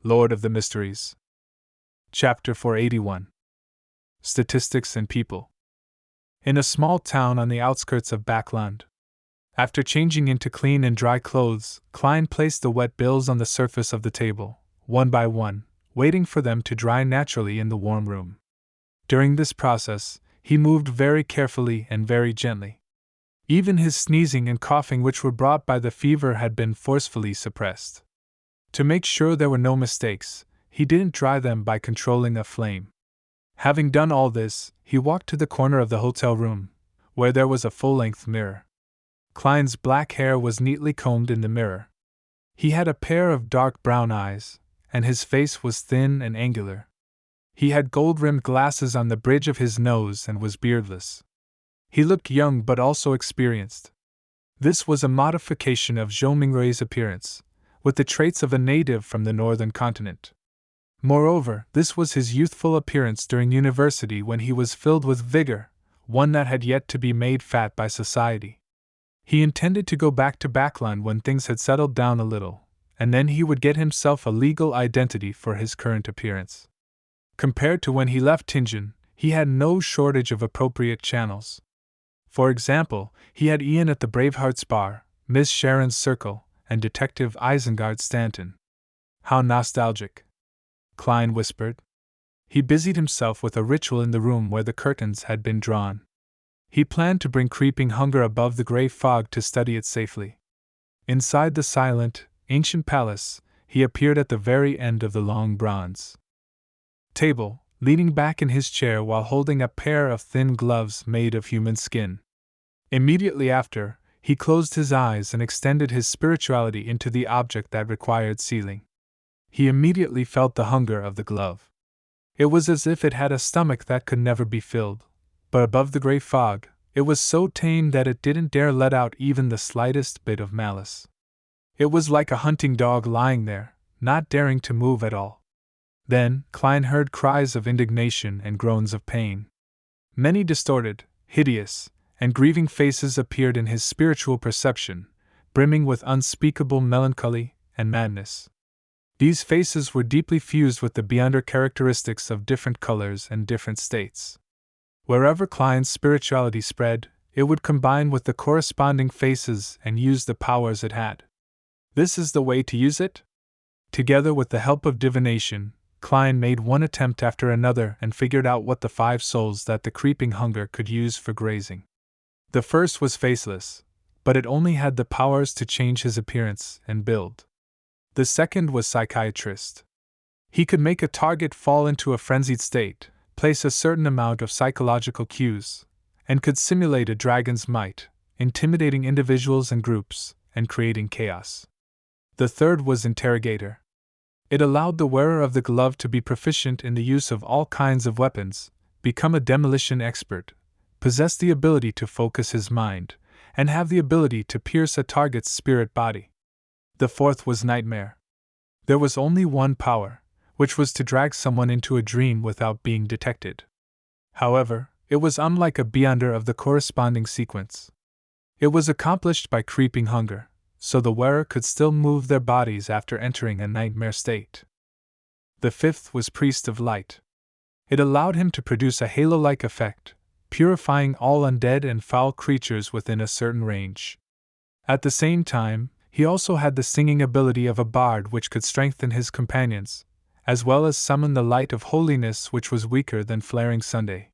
Lord of the Mysteries. Chapter 481. Statistics and People. In a small town on the outskirts of Backland. After changing into clean and dry clothes, Klein placed the wet bills on the surface of the table, one by one, waiting for them to dry naturally in the warm room. During this process, he moved very carefully and very gently. Even his sneezing and coughing, which were brought by the fever, had been forcefully suppressed. To make sure there were no mistakes, he didn't dry them by controlling a flame. Having done all this, he walked to the corner of the hotel room, where there was a full-length mirror. Klein's black hair was neatly combed in the mirror. He had a pair of dark brown eyes, and his face was thin and angular. He had gold-rimmed glasses on the bridge of his nose and was beardless. He looked young but also experienced. This was a modification of Zhou Mingrui's appearance, with the traits of a native from the northern continent. Moreover, this was his youthful appearance during university, when he was filled with vigor, one that had yet to be made fat by society. He intended to go back to Backland when things had settled down a little, and then he would get himself a legal identity for his current appearance. Compared to when he left Tingen, he had no shortage of appropriate channels. For example, he had Ian at the Bravehearts Bar, Miss Sharon's Circle, and Detective Isengard Stanton. How nostalgic, Klein whispered. He busied himself with a ritual in the room where the curtains had been drawn. He planned to bring creeping hunger above the gray fog to study it safely. Inside the silent, ancient palace, he appeared at the very end of the long bronze table, leaning back in his chair while holding a pair of thin gloves made of human skin. Immediately after, he closed his eyes and extended his spirituality into the object that required sealing. He immediately felt the hunger of the glove. It was as if it had a stomach that could never be filled, but above the gray fog, it was so tame that it didn't dare let out even the slightest bit of malice. It was like a hunting dog lying there, not daring to move at all. Then, Klein heard cries of indignation and groans of pain. Many distorted, hideous, and grieving faces appeared in his spiritual perception, brimming with unspeakable melancholy and madness. These faces were deeply fused with the beyonder characteristics of different colors and different states. Wherever Klein's spirituality spread, it would combine with the corresponding faces and use the powers it had. This is the way to use it? Together with the help of divination, Klein made one attempt after another and figured out what the 5 souls that the creeping hunger could use for grazing. The first was faceless, but it only had the powers to change his appearance and build. The second was psychiatrist. He could make a target fall into a frenzied state, place a certain amount of psychological cues, and could simulate a dragon's might, intimidating individuals and groups, and creating chaos. The third was interrogator. It allowed the wearer of the glove to be proficient in the use of all kinds of weapons, become a demolition expert, possess the ability to focus his mind, and have the ability to pierce a target's spirit body. The fourth was nightmare. There was only one power, which was to drag someone into a dream without being detected. However, it was unlike a beyonder of the corresponding sequence. It was accomplished by creeping hunger, so the wearer could still move their bodies after entering a nightmare state. The fifth was priest of light. It allowed him to produce a halo-like effect, purifying all undead and foul creatures within a certain range. At the same time, he also had the singing ability of a bard, which could strengthen his companions, as well as summon the light of holiness, which was weaker than flaring Sunday.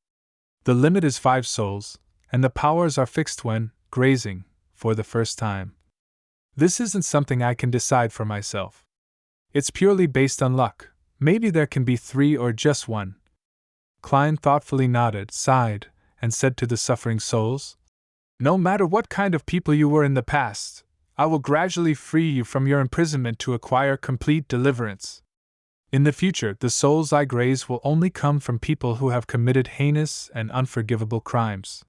The limit is 5 souls, and the powers are fixed when grazing for the first time. This isn't something I can decide for myself. It's purely based on luck. Maybe there can be 3 or just 1. Klein thoughtfully nodded, sighed, and said to the suffering souls, "No matter what kind of people you were in the past, I will gradually free you from your imprisonment to acquire complete deliverance. In the future, the souls I graze will only come from people who have committed heinous and unforgivable crimes.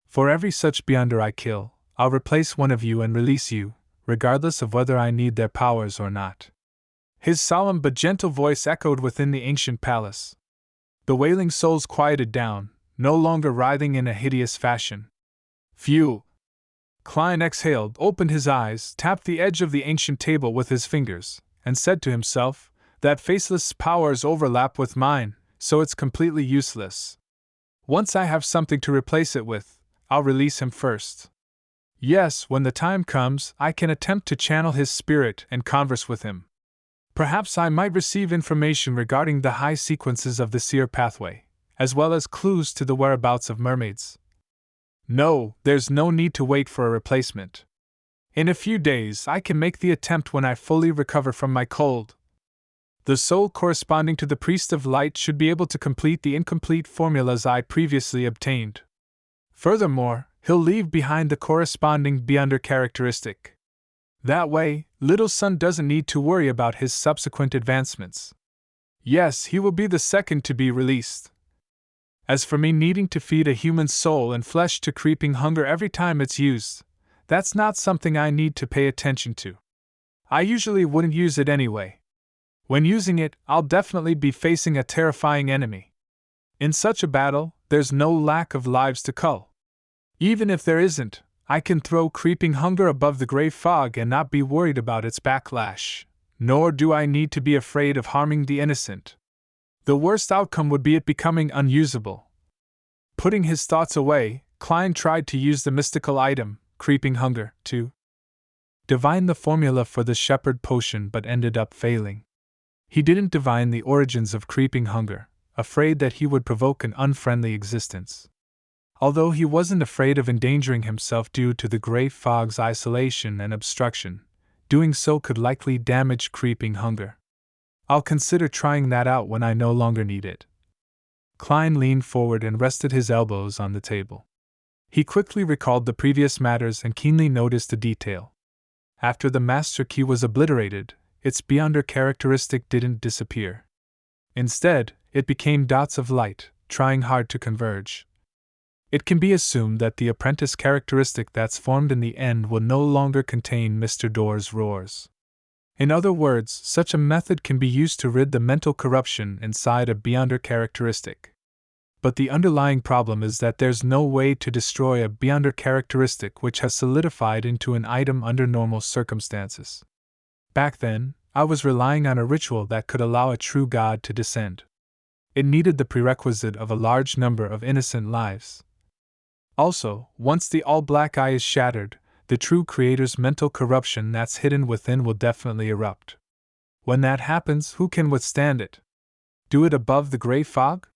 For every such beyonder I kill, I'll replace one of you and release you, regardless of whether I need their powers or not." His solemn but gentle voice echoed within the ancient palace. The wailing souls quieted down, no longer writhing in a hideous fashion. Phew! Klein exhaled, opened his eyes, tapped the edge of the ancient table with his fingers, and said to himself, That FACELESS powers overlap with mine, so it's completely useless. Once I have something to replace it with, I'll release him first. Yes, when the time comes, I can attempt to channel his spirit and converse with him. Perhaps I might receive information regarding the high sequences of the seer pathway, as well as clues to the whereabouts of mermaids. No, there's no need to wait for a replacement. In a few days, I can make the attempt when I fully recover from my cold. The soul corresponding to the priest of light should be able to complete the incomplete formulas I previously obtained. Furthermore, he'll leave behind the corresponding beyonder characteristic. That way, little son doesn't need to worry about his subsequent advancements. Yes, he will be the second to be released. As for me needing to feed a human soul and flesh to creeping hunger every time it's used, that's not something I need to pay attention to. I usually wouldn't use it anyway. When using it, I'll definitely be facing a terrifying enemy. In such a battle, there's no lack of lives to cull. Even if there isn't, I can throw creeping hunger above the gray fog and not be worried about its backlash, nor do I need to be afraid of harming the innocent. The worst outcome would be it becoming unusable. Putting his thoughts away, Klein tried to use the mystical item, creeping hunger, to divine the formula for the shepherd potion but ended up failing. He didn't divine the origins of creeping hunger, afraid that he would provoke an unfriendly existence. Although he wasn't afraid of endangering himself due to the gray fog's isolation and obstruction, doing so could likely damage creeping hunger. I'll consider trying that out when I no longer need it. Klein leaned forward and rested his elbows on the table. He quickly recalled the previous matters and keenly noticed a detail. After the master key was obliterated, its beyonder characteristic didn't disappear. Instead, it became dots of light, trying hard to converge. It can be assumed that the apprentice characteristic that's formed in the end will no longer contain Mr. Door's roars. In other words, such a method can be used to rid the mental corruption inside a beyonder characteristic. But the underlying problem is that there's no way to destroy a beyonder characteristic which has solidified into an item under normal circumstances. Back then, I was relying on a ritual that could allow a true god to descend. It needed the prerequisite of a large number of innocent lives. Also, once the all-black eye is shattered, the true creator's mental corruption that's hidden within will definitely erupt. When that happens, who can withstand it? Do it above the gray fog?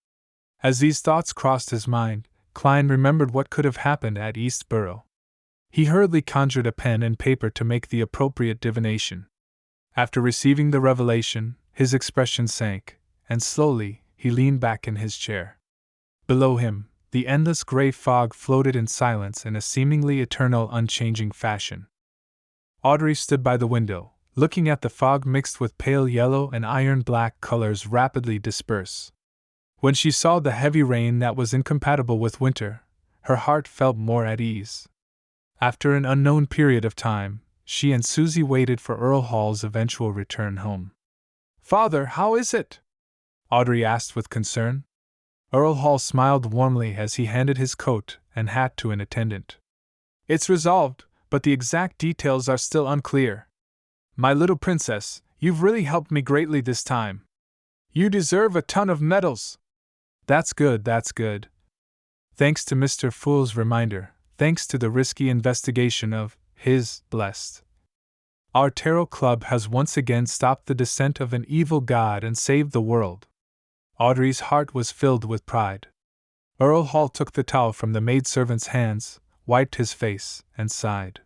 As these thoughts crossed his mind, Klein remembered what could have happened at Eastborough. He hurriedly conjured a pen and paper to make the appropriate divination. After receiving the revelation, his expression sank, and slowly, he leaned back in his chair. Below him, the endless gray fog floated in silence in a seemingly eternal, unchanging fashion. Audrey stood by the window, looking at the fog mixed with pale yellow and iron-black colors rapidly disperse. When she saw the heavy rain that was incompatible with winter, her heart felt more at ease. After an unknown period of time, she and Susie waited for Earl Hall's eventual return home. "Father, how is it?" Audrey asked with concern. Earl Hall smiled warmly as he handed his coat and hat to an attendant. "It's resolved, but the exact details are still unclear. My little princess, you've really helped me greatly this time. You deserve a ton of medals." That's good. Thanks to Mr. Fool's reminder, thanks to the risky investigation of his blessed. Our tarot club has once again stopped the descent of an evil god and saved the world. Audrey's heart was filled with pride. Earl Hall took the towel from the maidservant's hands, wiped his face, and sighed.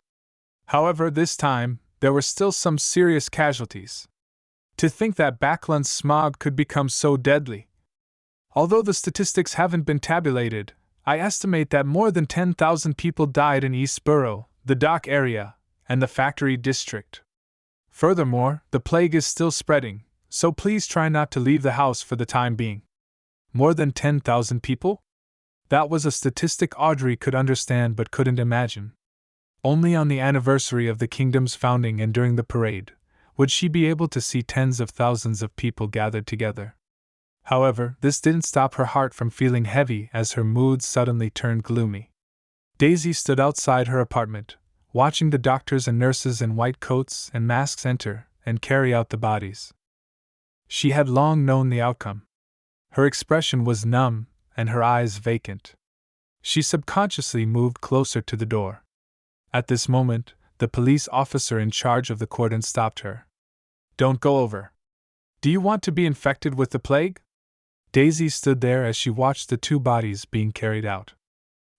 However, this time, there were still some serious casualties. To think that Backland's smog could become so deadly. Although the statistics haven't been tabulated, I estimate that more than 10,000 people died in Eastborough, the dock area, and the factory district. Furthermore, the plague is still spreading, so please try not to leave the house for the time being. More than 10,000 people? That was a statistic Audrey could understand but couldn't imagine. Only on the anniversary of the kingdom's founding and during the parade would she be able to see tens of thousands of people gathered together. However, this didn't stop her heart from feeling heavy as her mood suddenly turned gloomy. Daisy stood outside her apartment, watching the doctors and nurses in white coats and masks enter and carry out the bodies. She had long known the outcome. Her expression was numb, and her eyes vacant. She subconsciously moved closer to the door. At this moment, the police officer in charge of the cordon stopped her. "Don't go over. Do you want to be infected with the plague?" Daisy stood there as she watched the two bodies being carried out.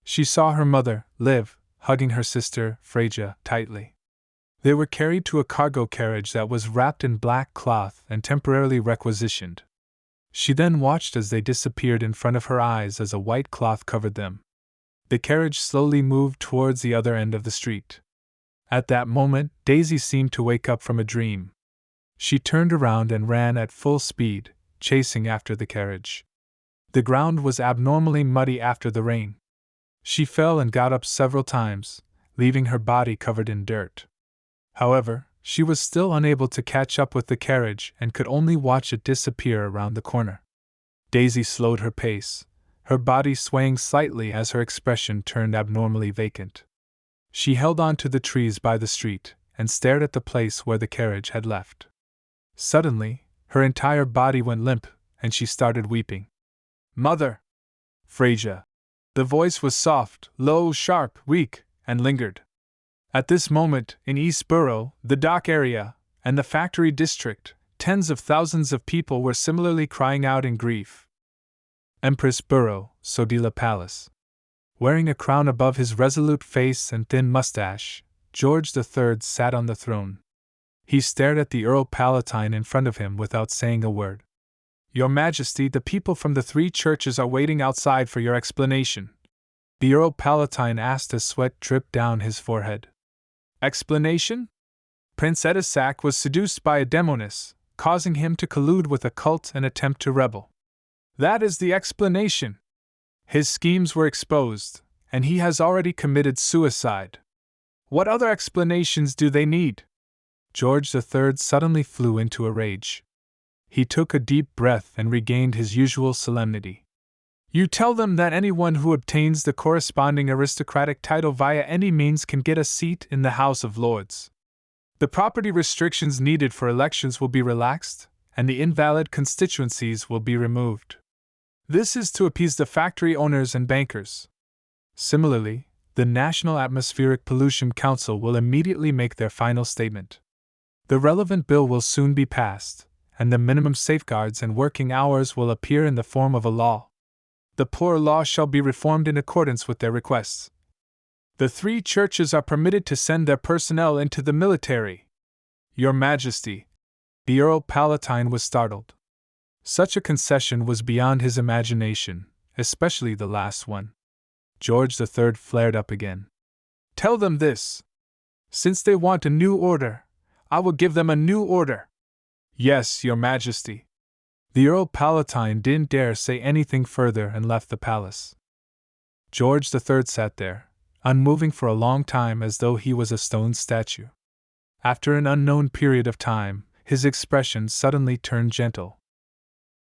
She saw her mother, Liv, hugging her sister, Freja, tightly. They were carried to a cargo carriage that was wrapped in black cloth and temporarily requisitioned. She then watched as they disappeared in front of her eyes as a white cloth covered them. The carriage slowly moved towards the other end of the street. At that moment, Daisy seemed to wake up from a dream. She turned around and ran at full speed, chasing after the carriage. The ground was abnormally muddy after the rain. She fell and got up several times, leaving her body covered in dirt. However, she was still unable to catch up with the carriage and could only watch it disappear around the corner. Daisy slowed her pace, her body swaying slightly as her expression turned abnormally vacant. She held on to the trees by the street and stared at the place where the carriage had left. Suddenly, her entire body went limp, and she started weeping. "Mother!" "Freja!" The voice was soft, low, sharp, weak, and lingered. At this moment, in East Borough, the dock area, and the factory district, tens of thousands of people were similarly crying out in grief. Empress Borough, Sodila Palace. Wearing a crown above his resolute face and thin mustache, George III sat on the throne. He stared at the Earl Palatine in front of him without saying a word. "Your Majesty, the people from the three churches are waiting outside for your explanation," the Earl Palatine asked as sweat dripped down his forehead. "Explanation?" Prince Edisac was seduced by a demoness, causing him to collude with a cult and attempt to rebel. That is the explanation. His schemes were exposed, and he has already committed suicide. What other explanations do they need? George III suddenly flew into a rage. He took a deep breath and regained his usual solemnity. "You tell them that anyone who obtains the corresponding aristocratic title via any means can get a seat in the House of Lords. The property restrictions needed for elections will be relaxed, and the invalid constituencies will be removed. This is to appease the factory owners and bankers. Similarly, the National Atmospheric Pollution Council will immediately make their final statement. The relevant bill will soon be passed, and the minimum safeguards and working hours will appear in the form of a law. The poor law shall be reformed in accordance with their requests. The three churches are permitted to send their personnel into the military." "Your Majesty!" The Earl Palatine was startled. Such a concession was beyond his imagination, especially the last one. George III flared up again. "Tell them this. Since they want a new order, I will give them a new order." "Yes, Your Majesty." The Earl Palatine didn't dare say anything further and left the palace. George III sat there, unmoving for a long time as though he was a stone statue. After an unknown period of time, his expression suddenly turned gentle.